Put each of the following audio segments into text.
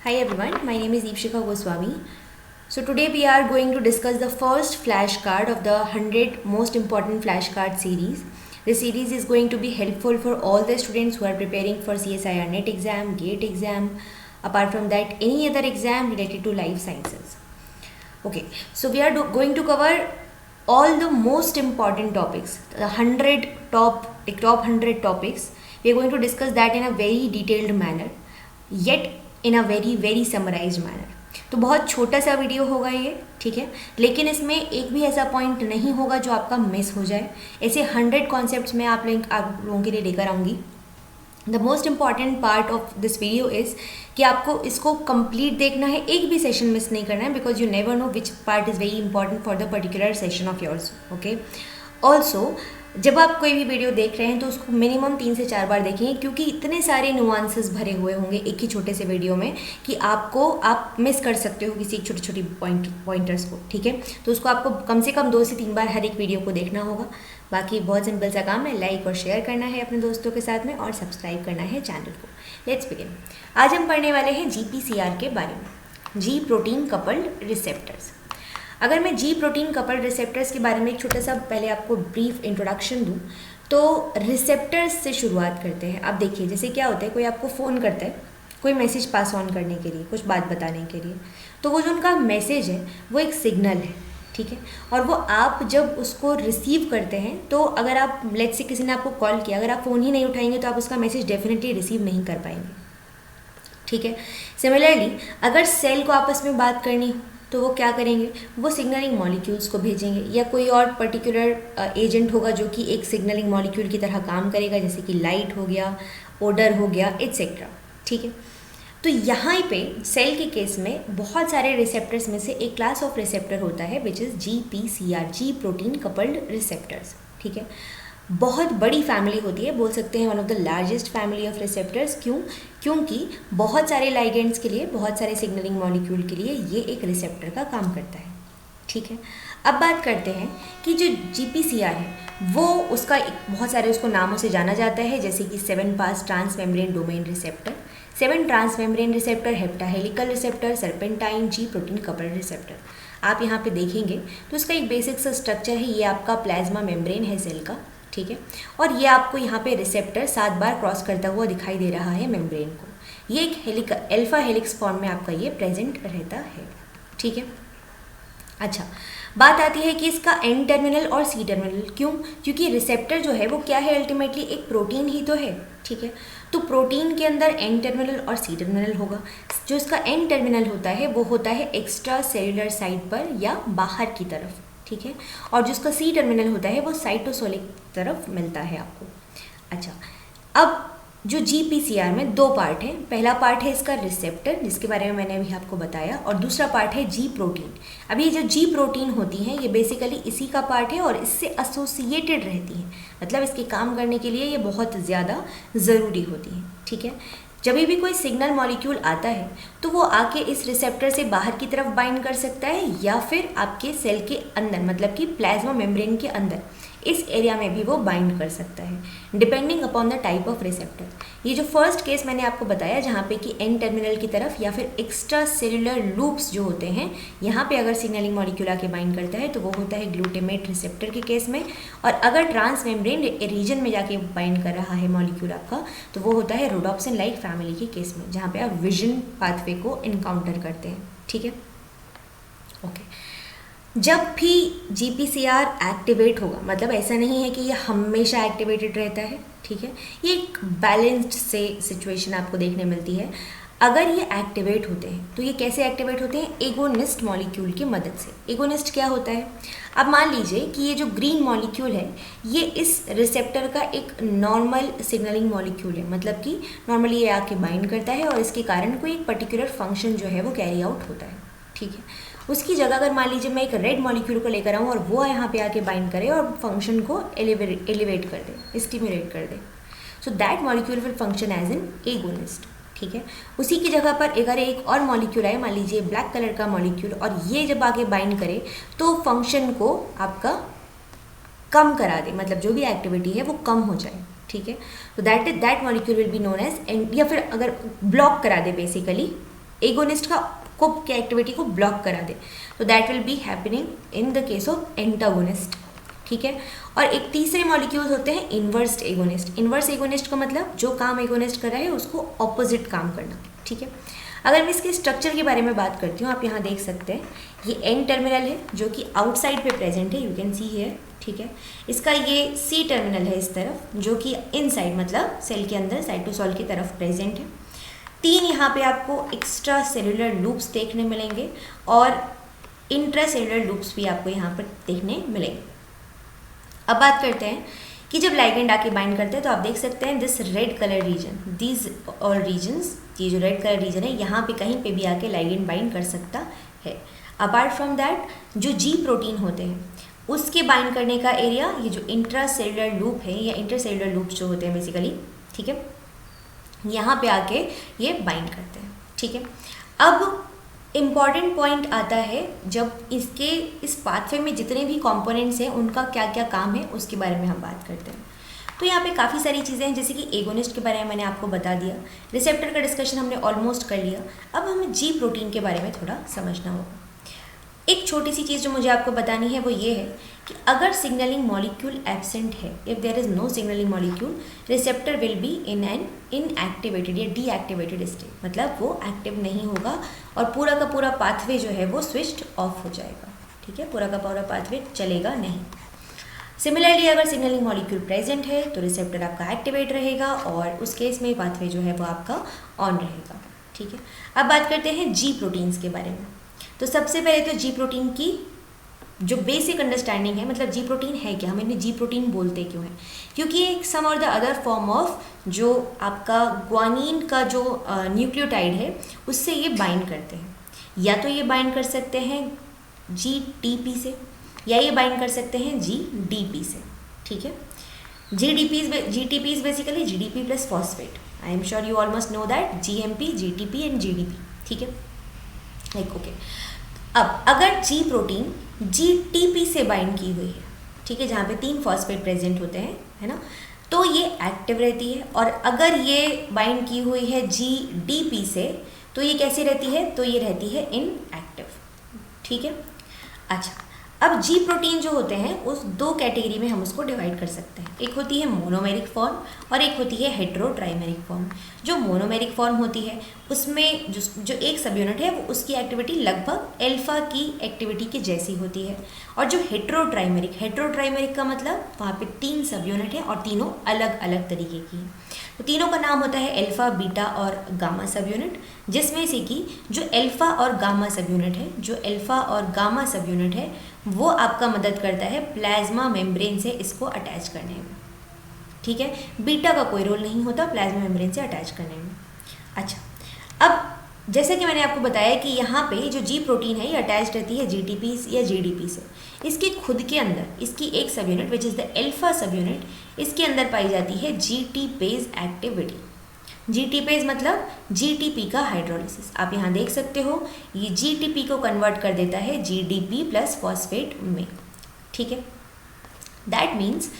Hi everyone, my name is Deepshika Goswami. So today we are going to discuss the first flashcard of the 100 most important flashcard series. This series is going to be helpful for all the students who are preparing for CSIR NET exam, GATE exam, apart from that any other exam related to life sciences. Okay, so we are going to cover all the most important topics, the 100 top 100 topics. We are going to discuss that in a very detailed manner, yet in a very summarise manner. तो बहुत छोटा सा video होगा ये, ठीक है, लेकिन इसमें एक भी ऐसा पॉइंट नहीं होगा जो आपका मिस हो जाए. ऐसे 100 कॉन्सेप्ट्स मैं आप लोगों के लिए लेकर आऊँगी. The most important part of this video is कि आपको इसको कंप्लीट देखना है, एक भी सेशन मिस नहीं करना है, because you never know which part is very important for the particular session of yours. Okay, also जब आप कोई भी वीडियो देख रहे हैं तो उसको मिनिमम 3 से 4 बार देखेंगे, क्योंकि इतने सारे नुआंसेस भरे हुए होंगे एक ही छोटे से वीडियो में कि आप मिस कर सकते हो किसी छोटी छोटी पॉइंटर्स को. ठीक है, तो उसको आपको कम से कम 2 से 3 बार हर एक वीडियो को देखना होगा. बाकी बहुत सिंपल सा काम है, लाइक और शेयर करना है अपने दोस्तों के साथ में और सब्सक्राइब करना है चैनल को. Let's begin. आज हम पढ़ने वाले हैं GPCR के बारे में, जी प्रोटीन कपल्ड रिसेप्टर्स. अगर मैं जी प्रोटीन कपल्ड रिसेप्टर्स के बारे में एक छोटा सा पहले आपको ब्रीफ इंट्रोडक्शन दूं, तो रिसेप्टर्स से शुरुआत करते हैं. अब देखिए, जैसे क्या होता है, कोई आपको फ़ोन करता है कोई मैसेज पास ऑन करने के लिए, कुछ बात बताने के लिए, तो वो जो उनका मैसेज है वो एक सिग्नल है. ठीक है, और वो आप जब उसको रिसीव करते हैं, तो अगर आप लेट्स से किसी ने आपको कॉल किया, अगर आप फ़ोन ही नहीं उठाएंगे तो आप उसका मैसेज डेफिनेटली रिसीव नहीं कर पाएंगे. ठीक है, सिमिलरली अगर सेल को आपस में बात करनी हो तो वो क्या करेंगे, वो सिग्नलिंग मॉलिक्यूल्स को भेजेंगे, या कोई और पर्टिकुलर एजेंट होगा जो कि एक सिग्नलिंग मॉलिक्यूल की तरह काम करेगा, जैसे कि लाइट हो गया, ओडर हो गया, एट्सेट्रा. ठीक है, तो यहाँ पे सेल के केस में बहुत सारे रिसेप्टर्स में से एक क्लास ऑफ रिसेप्टर होता है which is GPCR, ji protein coupled receptors. ठीक है, बहुत बड़ी फैमिली होती है, बोल सकते हैं one of the largest family of receptors. क्योंकि बहुत सारे लाइगेंड्स के लिए, बहुत सारे सिग्नलिंग मॉलिक्यूल के लिए ये एक रिसेप्टर का काम करता है. ठीक है, अब बात करते हैं कि जो GPCR है वो उसका बहुत सारे उसको नामों से जाना जाता है, जैसे कि 7 pass trans membrane domain receptor, 7 trans membrane receptor, heptahelical receptor, serpentine, G protein coupled receptor. आप यहाँ पे देखेंगे तो इसका एक बेसिक सा स्ट्रक्चर है, ये आपका प्लाज्मा मेम्ब्रेन है सेल का. ठीक है, और ये आपको यहाँ पे रिसेप्टर 7 बार क्रॉस करता हुआ दिखाई दे रहा है मेम्ब्रेन को. ये एक अल्फा हेलिक्स फॉर्म में आपका ये प्रेजेंट रहता है. ठीक है, अच्छा, बात आती है कि इसका एन टर्मिनल और सी टर्मिनल क्यों, क्योंकि रिसेप्टर जो है वो क्या है, अल्टीमेटली एक प्रोटीन ही तो है. ठीक है, तो प्रोटीन के अंदर एन टर्मिनल और सी टर्मिनल होगा. जो इसका एन टर्मिनल होता है वो होता है एक्स्ट्रा सेलुलर साइड पर या बाहर की तरफ. ठीक है, और जिसका सी टर्मिनल होता है वो साइटोसोलिक तरफ मिलता है आपको. अच्छा, अब जो GPCR में 2 पार्ट हैं. पहला पार्ट है इसका रिसेप्टर, जिसके बारे में मैंने अभी आपको बताया, और दूसरा पार्ट है जी प्रोटीन. अब ये जो जी प्रोटीन होती हैं ये बेसिकली इसी का पार्ट है और इससे एसोसिएटेड रहती हैं, मतलब इसके काम करने के लिए ये बहुत ज़्यादा ज़रूरी होती हैं. ठीक है, जब भी कोई सिग्नल मॉलिक्यूल आता है तो वो आके इस रिसेप्टर से बाहर की तरफ बाइंड कर सकता है, या फिर आपके सेल के अंदर, मतलब कि प्लाज्मा मेम्ब्रेन के अंदर इस एरिया में भी वो बाइंड कर सकता है, depending upon the type of receptor. ये जो फर्स्ट केस मैंने आपको बताया, जहाँ पे कि एन टर्मिनल की तरफ या फिर एक्स्ट्रा सेलुलर लूप्स जो होते हैं, यहाँ पे अगर सिग्नलिंग मॉलिक्यूल आके बाइंड करता है तो वो होता है ग्लूटामेट रिसेप्टर के केस में. और अगर ट्रांस मेम्ब्रेन रीजन में जाके बाइंड कर रहा है मॉलिक्यूल आपका, तो वो होता है रोडोप्सिन लाइक फैमिली के केस में, जहाँ पे आप विजन पाथवे को इनकाउंटर करते हैं. ठीक है, ओके. जब भी GPCR एक्टिवेट होगा, मतलब ऐसा नहीं है कि ये हमेशा एक्टिवेटेड रहता है. ठीक है, ये एक बैलेंस्ड से सिचुएशन आपको देखने मिलती है. अगर ये एक्टिवेट होते हैं तो ये कैसे एक्टिवेट होते हैं, एगोनिस्ट मॉलिक्यूल की मदद से. एगोनिस्ट क्या होता है, अब मान लीजिए कि ये जो ग्रीन मॉलिक्यूल है ये इस रिसेप्टर का एक नॉर्मल सिग्नलिंग मॉलिक्यूल है, मतलब कि नॉर्मली ये आके बाइंड करता है और इसके कारण कोई एक पर्टिकुलर फंक्शन जो है वो कैरी आउट होता है. ठीक है, उसकी जगह अगर मान लीजिए मैं एक रेड मॉलिक्यूल को लेकर आऊँ और वो यहाँ पे आके बाइंड करे और फंक्शन को एलिवेट कर दे, स्टिमुलेट कर दे, so that molecule will function as an agonist. ठीक है, उसी की जगह पर अगर एक और मॉलिक्यूल आए, मान लीजिए ब्लैक कलर का मॉलिक्यूल, और ये जब आके बाइंड करे तो फंक्शन को आपका कम करा दे, मतलब जो भी एक्टिविटी है वो कम हो जाए. ठीक है, तो that molecule will be known as, या फिर अगर ब्लॉक करा दे बेसिकली, एगोनिस्ट की एक्टिविटी को ब्लॉक करा दे, तो that will be happening in the case of antagonist, ठीक है। और एक तीसरे मॉलिक्यूल्स होते हैं इन्वर्स एगोनिस्ट। इन्वर्स एगोनिस्ट का मतलब जो काम एगोनिस्ट कर रहा है उसको ऑपोजिट काम करना, ठीक है। अगर मैं इसके स्ट्रक्चर के बारे में बात करती हूँ, आप यहाँ देख सकते हैं ये एन टर्मिनल है जो कि आउटसाइड पे प्रेजेंट है, यू कैन सी हियर, ठीक है। इसका ये सी टर्मिनल है इस तरफ जो कि इनसाइड मतलब सेल के अंदर साइटोसॉल की तरफ प्रेजेंट है। 3 यहाँ पे आपको एक्स्ट्रा सेलुलर लूप्स देखने मिलेंगे और इंट्रा सेलुलर लूप्स भी आपको यहाँ पर देखने मिलेंगे। अब बात करते हैं कि जब लाइगेंड आके बाइंड करते हैं तो आप देख सकते हैं this red colour region, these all regions, ये जो रेड कलर रीजन है यहाँ पे कहीं पे भी आके लाइगेंड बाइंड कर सकता है। अपार्ट फ्रॉम दैट जो जी प्रोटीन होते हैं उसके बाइंड करने का एरिया ये जो इंट्रा सेलुलर लूप है या इंटर सेलुलर लूप्स जो होते हैं बेसिकली, ठीक है, यहाँ पे आके ये बाइंड करते हैं, ठीक है। अब इम्पॉर्टेंट पॉइंट आता है जब इसके इस पाथवे में जितने भी कंपोनेंट्स हैं उनका क्या क्या काम है उसके बारे में हम बात करते हैं। तो यहाँ पे काफ़ी सारी चीज़ें हैं, जैसे कि एगोनिस्ट के बारे में मैंने आपको बता दिया, रिसेप्टर का डिस्कशन हमने ऑलमोस्ट कर लिया। अब हमें जी प्रोटीन के बारे में थोड़ा समझना होगा। एक छोटी सी चीज़ जो मुझे आपको बतानी है वो ये है कि अगर सिग्नलिंग मॉलिक्यूल एब्सेंट है, if there is no signalling molecule, receptor will be in an inactivated या डीएक्टिवेटेड स्टेट, मतलब वो एक्टिव नहीं होगा और पूरा का पूरा पाथवे जो है वो स्विच्ड ऑफ हो जाएगा, ठीक है, पूरा का पूरा पाथवे चलेगा नहीं। सिमिलरली अगर सिग्नलिंग मॉलिक्यूल प्रेजेंट है तो रिसेप्टर आपका एक्टिवेट रहेगा और उस केस में पाथवे जो है वो आपका ऑन रहेगा, ठीक है। अब बात करते हैं जी प्रोटीन्स के बारे में। तो सबसे पहले तो जी प्रोटीन की जो बेसिक अंडरस्टैंडिंग है, मतलब जी प्रोटीन है क्या, हम इन्हें जी प्रोटीन बोलते क्यों हैं, क्योंकि एक सम और द अदर फॉर्म ऑफ जो आपका ग्वानिन का जो न्यूक्लियोटाइड है उससे ये बाइंड करते हैं। या तो ये बाइंड कर सकते हैं GTP से या ये बाइंड कर सकते हैं GDP से, ठीक है। GTP is basically GDP plus phosphate. I am sure you all must know that GMP, GTP and GDP, ठीक है, लाइक ओके। अब अगर जी प्रोटीन GTP से बाइंड की हुई है, ठीक है, जहाँ पे 3 फॉस्फेट प्रेजेंट होते हैं, है ना, तो ये एक्टिव रहती है। और अगर ये बाइंड की हुई है GDP से तो ये कैसी रहती है, तो ये रहती है इनएक्टिव, ठीक है। अच्छा, अब जी प्रोटीन जो होते हैं उस 2 कैटेगरी में हम उसको डिवाइड कर सकते हैं। एक होती है मोनोमेरिक फॉर्म और एक होती है हेटेरोट्राइमेरिक फॉर्म। जो मोनोमेरिक फॉर्म होती है उसमें जो एक सब यूनिट है वो उसकी एक्टिविटी लगभग अल्फा की एक्टिविटी के जैसी होती है। और जो हेटेरोट्राइमेरिक का मतलब वहाँ पे 3 सब यूनिट है और तीनों अलग अलग तरीके की हैं। तो तीनों का नाम होता है अल्फा, बीटा और गामा सब यूनिट, जिसमें से कि जो अल्फा और गामा सब यूनिट है, जो अल्फा और गामा सब यूनिट है वो आपका मदद करता है प्लाज्मा मेम्ब्रेन से इसको अटैच करने में, ठीक है। बीटा का कोई रोल नहीं होता प्लाज्मा मेम्ब्रेन से अटैच करने में। अच्छा, अब जैसे कि मैंने आपको बताया कि यहाँ पे जो जी प्रोटीन है ये अटैच रहती है GTP या GDP से। इसके खुद के अंदर इसकी एक सब unit which is the alpha सब यूनिट, इसके अंदर पाई जाती है GTPase एक्टिविटी। GTPase मतलब GTP का हाइड्रोलिसिस। आप यहाँ देख सकते हो ये GTP को कन्वर्ट कर देता है GDP प्लस फॉस्फेट में, ठीक है। दैट मीन्स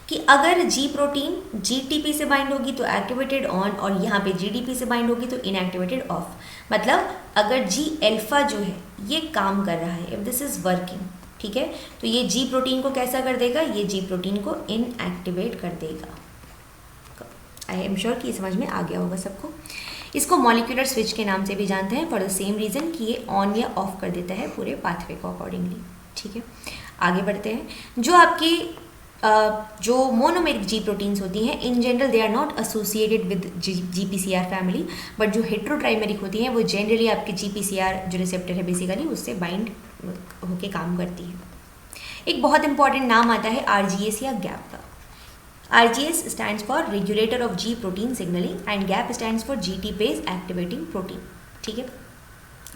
कि अगर जी प्रोटीन GTP से बाइंड होगी तो एक्टिवेटेड ऑन और यहाँ पे GDP से बाइंड होगी तो इनएक्टिवेटेड ऑफ। मतलब अगर जी अल्फा जो है ये काम कर रहा है, इफ दिस इज वर्किंग, ठीक है, तो ये जी प्रोटीन को कैसा कर देगा, ये जी प्रोटीन को इनएक्टिवेट कर देगा। आई एम श्योर कि ये समझ में आ गया होगा सबको। इसको मॉलिक्यूलर स्विच के नाम से भी जानते हैं फॉर द सेम रीज़न कि ये ऑन या ऑफ कर देता है पूरे पाथवे को अकॉर्डिंगली, ठीक है। आगे बढ़ते हैं। जो आपकी जो मोनोमेरिक जी प्रोटीन्स होती हैं in general they are not associated with GPCR family, but जो हेटेरोट्राइमेरिक होती हैं वो जनरली आपके GPCR जो रिसेप्टर है बेसिकली उससे बाइंड होके काम करती है। एक बहुत इंपॉर्टेंट नाम आता है RGS या गैप का। RGS stands for regulator of ji protein signalling and gap stands for GTPase activating protein, ठीक है।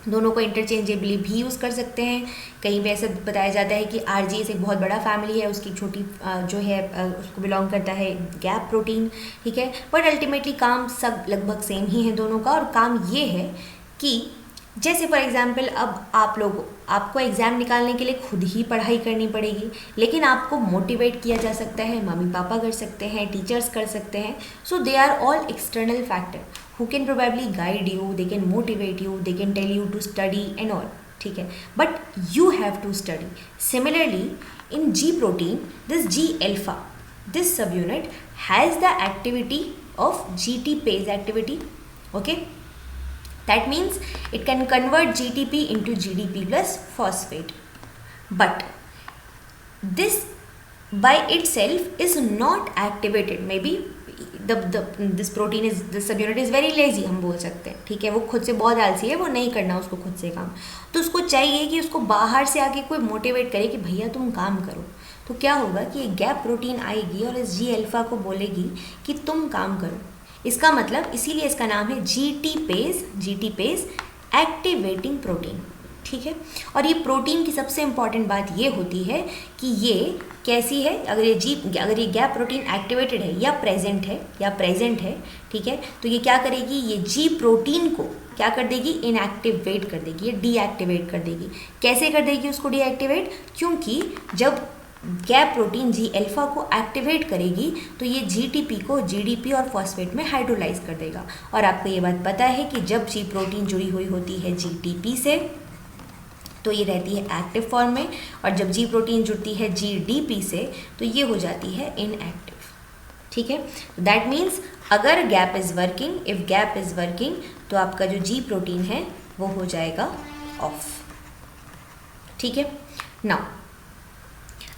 दोनों को इंटरचेंजेबली भी यूज़ कर सकते हैं। कहीं पे ऐसा बताया जाता है कि RGS एक बहुत बड़ा फैमिली है, उसकी छोटी जो है उसको बिलोंग करता है गैप प्रोटीन, ठीक है। बट अल्टीमेटली काम सब लगभग सेम ही है दोनों का। और काम ये है कि जैसे फॉर एग्जांपल अब आपको एग्ज़ाम निकालने के लिए खुद ही पढ़ाई करनी पड़ेगी, लेकिन आपको मोटिवेट किया जा सकता है, मम्मी पापा कर सकते हैं, टीचर्स कर सकते हैं। So they are all external factor. who can probably guide you, they can motivate you, they can tell you to study and all, ठीक है, but you have to study. Similarly, in G protein, this G alpha, this subunit has the activity of GT phase activity, okay. That means it can convert GTP into GDP plus phosphate, but this by itself is not activated. Maybe this protein is, this subunit is very lazy, हम बोल सकते हैं, ठीक है, वो खुद से बहुत आलसी है, वो नहीं करना उसको खुद से काम, तो उसको चाहिए कि उसको बाहर से आके कोई मोटिवेट करे कि भैया तुम काम करो. तो क्या होगा कि एक गैप प्रोटीन आएगी और इस जी अल्फा को बोलेगी कि तुम काम करो. इसका मतलब, इसीलिए इसका नाम है जीटी पेज एक्टिवेटिंग प्रोटीन, ठीक है. और ये प्रोटीन की सबसे इंपॉर्टेंट बात ये होती है कि ये कैसी है, अगर ये गैप प्रोटीन एक्टिवेटेड है या प्रेजेंट है, ठीक है, तो ये क्या करेगी, ये जी प्रोटीन को क्या कर देगी, इनएक्टिवेट कर देगी, ये डीएक्टिवेट कर देगी. कैसे कर देगी उसको डीएक्टिवेट, क्योंकि जब गैप प्रोटीन जी अल्फा को एक्टिवेट करेगी तो ये जीटीपी को जीडीपी और फॉस्फेट में हाइड्रोलाइज कर देगा. और आपको ये बात पता है कि जब जी प्रोटीन जुड़ी हुई होती है जीटीपी से तो ये रहती है एक्टिव फॉर्म में, और जब जी प्रोटीन जुड़ती है जीडीपी से तो ये हो जाती है इनएक्टिव, ठीक है. दैट मीन्स अगर gap is working, if gap is working, तो आपका जो जी प्रोटीन है वो हो जाएगा ऑफ, ठीक है. नाउ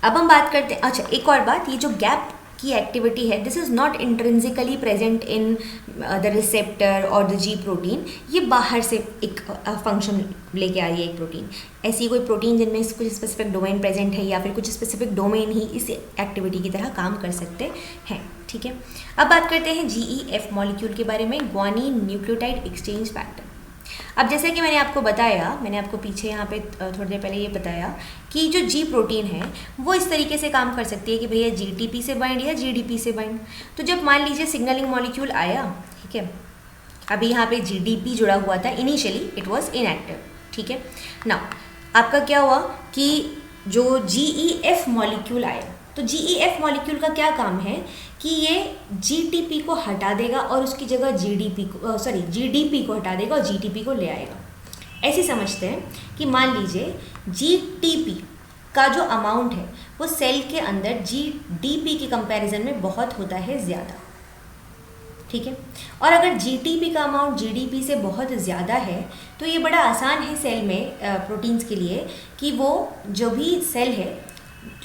अब हम बात करते हैं, अच्छा एक और बात, ये जो गैप की एक्टिविटी है, this is not intrinsically present in the receptor और द जी प्रोटीन. ये बाहर से एक फंक्शन लेके आ रही है एक प्रोटीन. ऐसी कोई प्रोटीन जिनमें कुछ स्पेसिफिक डोमेन प्रेजेंट है या फिर कुछ स्पेसिफिक डोमेन ही इस एक्टिविटी की तरह काम कर सकते हैं, ठीक है. अब बात करते हैं GEF मॉलिक्यूल के बारे में, ग्वानिन न्यूक्लियोटाइड एक्सचेंज फैक्टर. अब जैसे कि मैंने आपको बताया, मैंने आपको पीछे यहाँ पे थोड़ी देर पहले ये बताया कि जो जी प्रोटीन है वो इस तरीके से काम कर सकती है कि भैया जीटीपी से बाइंड या जीडीपी से बाइंड. तो जब मान लीजिए सिग्नलिंग मॉलिक्यूल आया, ठीक है, अभी यहाँ पे जीडीपी जुड़ा हुआ था, इनिशियली इट वाज इनएक्टिव, ठीक है. नाउ आपका क्या हुआ कि जो GEF मॉलिक्यूल आया, तो GEF मॉलिक्यूल का क्या काम है कि ये जीटीपी को हटा देगा और उसकी जगह जीडीपी को हटा देगा और जीटीपी को ले आएगा. ऐसे समझते हैं कि मान लीजिए जीटीपी का जो अमाउंट है वो सेल के अंदर जीडीपी के कंपैरिजन में बहुत होता है ज़्यादा, ठीक है. और अगर जीटीपी का अमाउंट जीडीपी से बहुत ज़्यादा है तो ये बड़ा आसान है सेल में प्रोटीन्स के लिए कि वो जो भी सेल है,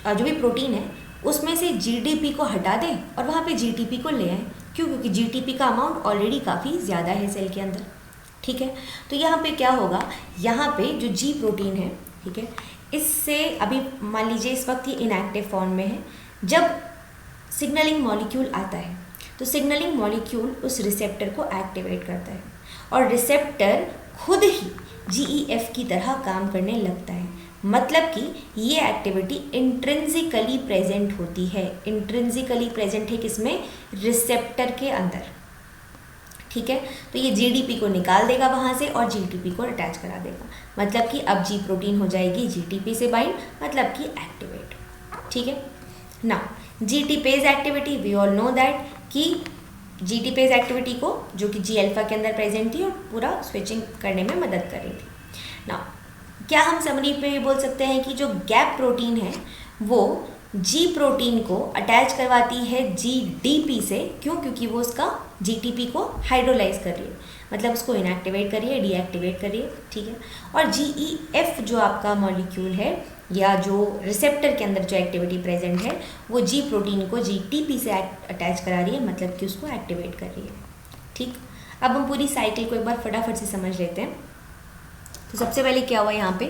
जो भी प्रोटीन है, उसमें से जीडीपी को हटा दें और वहाँ पे जीटीपी को ले आएँ. क्यों? क्योंकि जीटीपी का अमाउंट ऑलरेडी काफ़ी ज़्यादा है सेल के अंदर, ठीक है. तो यहाँ पे क्या होगा, यहाँ पे जो जी प्रोटीन है, ठीक है, इससे अभी मान लीजिए इस वक्त ये इनएक्टिव फॉर्म में है. जब सिग्नलिंग मॉलिक्यूल आता है तो सिग्नलिंग मॉलिक्यूल उस रिसेप्टर को एक्टिवेट करता है और रिसेप्टर खुद ही GEF की तरह काम करने लगता है. मतलब कि ये एक्टिविटी इंट्रिंसिकली प्रेजेंट होती है. इंट्रिंसिकली प्रेजेंट है किसमें, रिसेप्टर के अंदर, ठीक है. तो ये जीडीपी को निकाल देगा वहाँ से और जीटीपी को अटैच करा देगा. मतलब कि अब जी प्रोटीन हो जाएगी जीटीपी से बाइंड, मतलब कि एक्टिवेट, ठीक है. Now GTPase activity, we all know that कि जीटी पेज एक्टिविटी को, जो कि जी अल्फा के अंदर प्रेजेंट थी और पूरा स्विचिंग करने में मदद कर रही थी. नाउ क्या हम समरी पे बोल सकते हैं कि जो गैप प्रोटीन है वो जी प्रोटीन को अटैच करवाती है जीडीपी से. क्यों? क्योंकि वो उसका जीटीपी को हाइड्रोलाइज कर रही है, मतलब उसको इनएक्टिवेट कर रही है, डीएक्टिवेट कर रही है, ठीक है. और GEF जो आपका मॉलिक्यूल है या जो रिसेप्टर के अंदर जो एक्टिविटी प्रेजेंट है वो जी प्रोटीन को जीटीपी से अटैच करा रही है, मतलब कि उसको एक्टिवेट कर रही है, ठीक. अब हम पूरी साइकिल को एक बार फटाफट से समझ लेते हैं. तो सबसे पहले क्या हुआ यहाँ पे,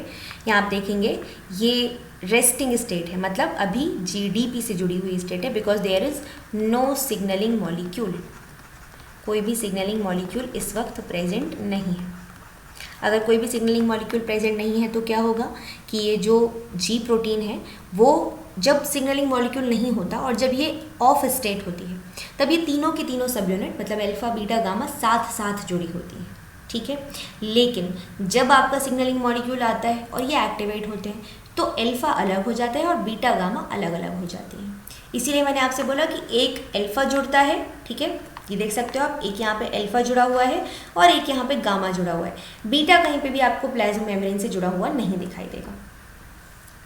यहाँ आप देखेंगे ये रेस्टिंग स्टेट है, मतलब अभी जीडीपी से जुड़ी हुई स्टेट है, because there is no signalling molecule. कोई भी सिग्नलिंग मॉलिक्यूल इस वक्त प्रेजेंट नहीं है. अगर कोई भी सिग्नलिंग मॉलिक्यूल प्रेजेंट नहीं है तो क्या होगा कि ये जो जी प्रोटीन है वो जब सिग्नलिंग मॉलिक्यूल नहीं होता और जब ये ऑफ स्टेट होती है तब ये तीनों की तीनों सब यूनिट, मतलब अल्फा बीटा गामा, साथ साथ जुड़ी होती है, ठीक है. लेकिन जब आपका सिग्नलिंग मॉलिक्यूल आता है और ये एक्टिवेट होते हैं तो अल्फा अलग हो जाता है और बीटा गामा अलग अलग हो जाती है. इसीलिए मैंने आपसे बोला कि एक अल्फा जुड़ता है, ठीक है, ये देख सकते हो आप, एक यहाँ पे अल्फा जुड़ा हुआ है और एक यहाँ पे गामा जुड़ा हुआ है। बीटा कहीं पे भी आपको प्लाज्मा मेम्ब्रेन से जुड़ा हुआ नहीं दिखाई देगा।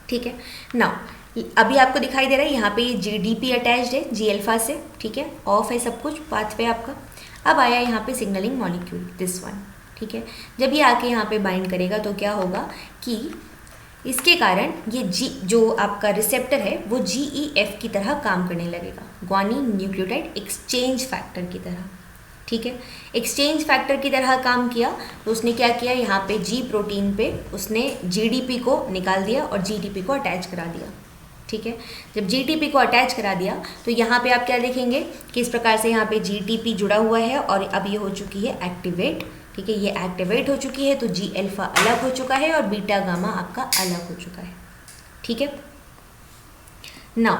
ठीक है, नाउ अभी आपको दिखाई दे रहा है यहाँ पे GDP अटैच्ड है जी अल्फा से। ठीक है, ऑफ है सब कुछ पाथवे आपका। अब आया यहाँ पे सिग्नलिंग मॉलिक्यूल दिस वन। ठीक है, जब ये आके यहाँ पे बाइंड करेगा तो क्या होगा कि इसके कारण ये जी जो आपका रिसेप्टर है वो GEF की तरह काम करने लगेगा, ग्वानिन न्यूक्लियोटाइड एक्सचेंज फैक्टर की तरह। ठीक है, एक्सचेंज फैक्टर की तरह काम किया तो उसने क्या किया, यहाँ पे जी प्रोटीन पे उसने GDP को निकाल दिया और GTP को अटैच करा दिया। ठीक है, जब GTP को अटैच करा दिया तो यहाँ पे आप क्या देखेंगे कि इस प्रकार से यहाँ पे GTP जुड़ा हुआ है और अब ये हो चुकी है एक्टिवेट। ठीक है, ये एक्टिवेट हो चुकी है तो जी अल्फा अलग हो चुका है और बीटा गामा आपका अलग हो चुका है। ठीक है, नाउ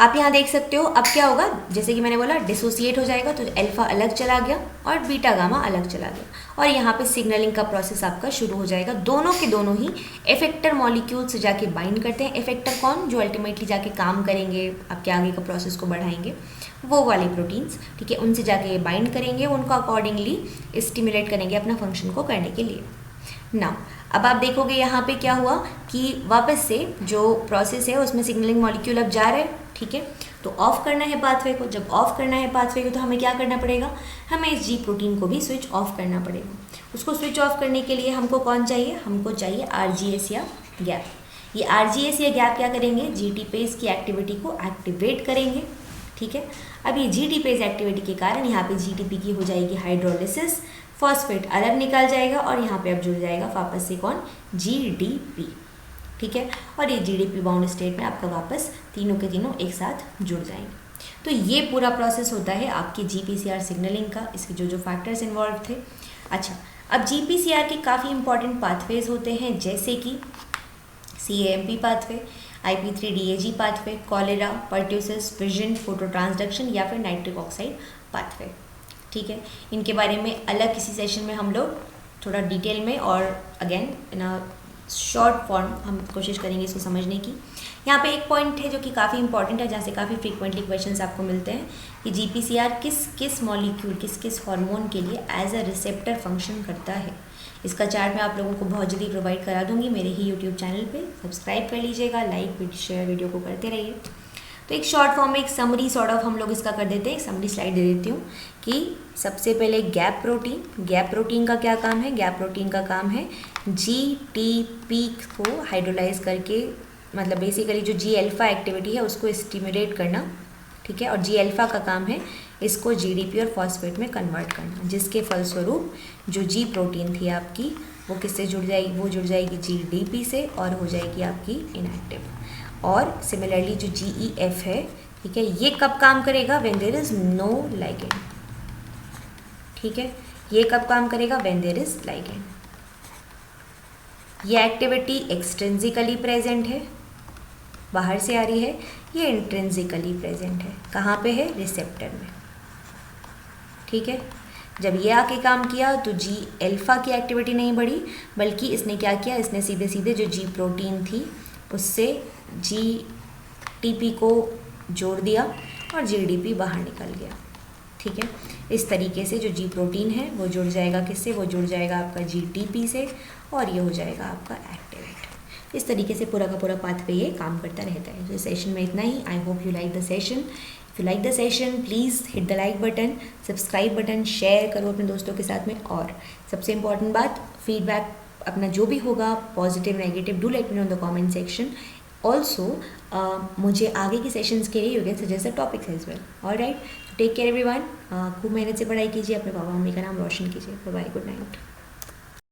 आप यहाँ देख सकते हो अब क्या होगा, जैसे कि मैंने बोला डिसोसिएट हो जाएगा तो अल्फा अलग चला गया और बीटा गामा अलग चला गया और यहाँ पे सिग्नलिंग का प्रोसेस आपका शुरू हो जाएगा। दोनों के दोनों ही इफेक्टर मॉलिक्यूल से जाके बाइंड करते हैं। इफेक्टर कौन, जो अल्टीमेटली जाके काम करेंगे, आपके आगे का प्रोसेस को बढ़ाएंगे, वो वाले प्रोटीन्स। ठीक है, उनसे जाके बाइंड करेंगे, उनको अकॉर्डिंगली स्टिमुलेट करेंगे अपना फंक्शन को करने के लिए। नाउ अब आप देखोगे यहाँ पे क्या हुआ कि वापस से जो प्रोसेस है उसमें सिग्नलिंग मॉलिक्यूल अब जा रहा है। ठीक है, तो ऑफ करना है पाथवे को। जब ऑफ करना है पाथवे को तो हमें क्या करना पड़ेगा, हमें इस जी प्रोटीन को भी स्विच ऑफ करना पड़ेगा। उसको स्विच ऑफ करने के लिए हमको कौन चाहिए, हमको चाहिए RGS या गैप। ये RGS या गैप क्या करेंगे, GTPase की एक्टिविटी को एक्टिवेट करेंगे। ठीक है, अब ये GTPase एक्टिविटी के कारण यहाँ पे GTP की हो जाएगी हाइड्रोलिसिस, फॉस्फेट अलग निकल जाएगा और यहाँ पे अब जुड़ जाएगा वापस से कौन, GDP। ठीक है, और ये GDP बाउंड स्टेट में आपका वापस तीनों के तीनों एक साथ जुड़ जाएंगे। तो ये पूरा प्रोसेस होता है आपकी GPCR सिग्नलिंग का, इसके जो जो फैक्टर्स इन्वॉल्व थे। अच्छा, अब GPCR के काफ़ी इंपॉर्टेंट पाथवेज होते हैं, जैसे कि CAMP pathway, IP3DAG pathway, cholera, pertussis, vision, photo transduction या फिर नाइट्रिक ऑक्साइड पाथवे। ठीक है, इनके बारे में अलग किसी सेशन में हम लोग थोड़ा डिटेल में और again in a short form हम कोशिश करेंगे इसको समझने की। यहाँ पे एक पॉइंट है जो कि काफ़ी इंपॉर्टेंट है, जहाँ से काफ़ी फ्रीक्वेंटली क्वेश्चंस आपको मिलते हैं कि GPCR किस किस मॉलिक्यूल, किस किस हार्मोन के लिए एज अ रिसेप्टर फंक्शन करता है। इसका चार्ट मैं आप लोगों को बहुत जल्दी प्रोवाइड करा दूंगी मेरे ही यूट्यूब चैनल पे। सब्सक्राइब कर लीजिएगा, लाइक शेयर वीडियो को करते रहिए। तो एक शॉर्ट फॉर्म में एक समरी सॉर्ट ऑफ हम लोग इसका कर देते हैं। एक समरी स्लाइड दे देती हूँ कि सबसे पहले गैप प्रोटीन। गैप प्रोटीन का क्या काम है, गैप प्रोटीन का काम है GTP को हाइड्रोलाइज करके, मतलब बेसिकली जो जी अल्फा एक्टिविटी है उसको स्टिमुलेट करना। ठीक है, और जी अल्फा का काम है इसको GDP और फॉस्फेट में कन्वर्ट करना, जिसके फलस्वरूप जो जी प्रोटीन थी आपकी वो किससे जुड़ जाएगी, वो जुड़ जाएगी GDP से और हो जाएगी आपकी इनएक्टिव। और सिमिलरली जो GEF है, ठीक है, ये कब काम करेगा, when there is no ligand. ठीक है, ये कब काम करेगा, व्हेन देयर इज लाइगेंड। ये एक्टिविटी एक्सट्रिंसिकली प्रेजेंट है, बाहर से आ रही है, ये इंट्रिंसिकली प्रेजेंट है, कहाँ पे है, रिसेप्टर में। ठीक है, जब ये आके काम किया तो जी अल्फा की एक्टिविटी नहीं बढ़ी, बल्कि इसने क्या किया, इसने सीधे सीधे जो जी प्रोटीन थी उससे GTP को जोड़ दिया और GDP बाहर निकल गया। ठीक है, इस तरीके से जो जी प्रोटीन है वो जुड़ जाएगा किससे, वो जुड़ जाएगा आपका GTP से और ये हो जाएगा आपका एक्टिवेट। इस तरीके से पूरा का पूरा पाथवे ये काम करता रहता है। तो सेशन में इतना ही। I hope you like the session. If you like the session please hit the like button, subscribe button, share करो अपने दोस्तों के साथ में। और सबसे इम्पॉर्टेंट बात, फीडबैक अपना जो भी होगा positive negative, do let me know in the comment section. Also मुझे आगे की सेशंस के लिए you can suggest the topics as well. Alright, take care everyone. खूब मेहनत से पढ़ाई कीजिए, अपने पापा मम्मी का नाम रोशन कीजिए। Bye bye, good night.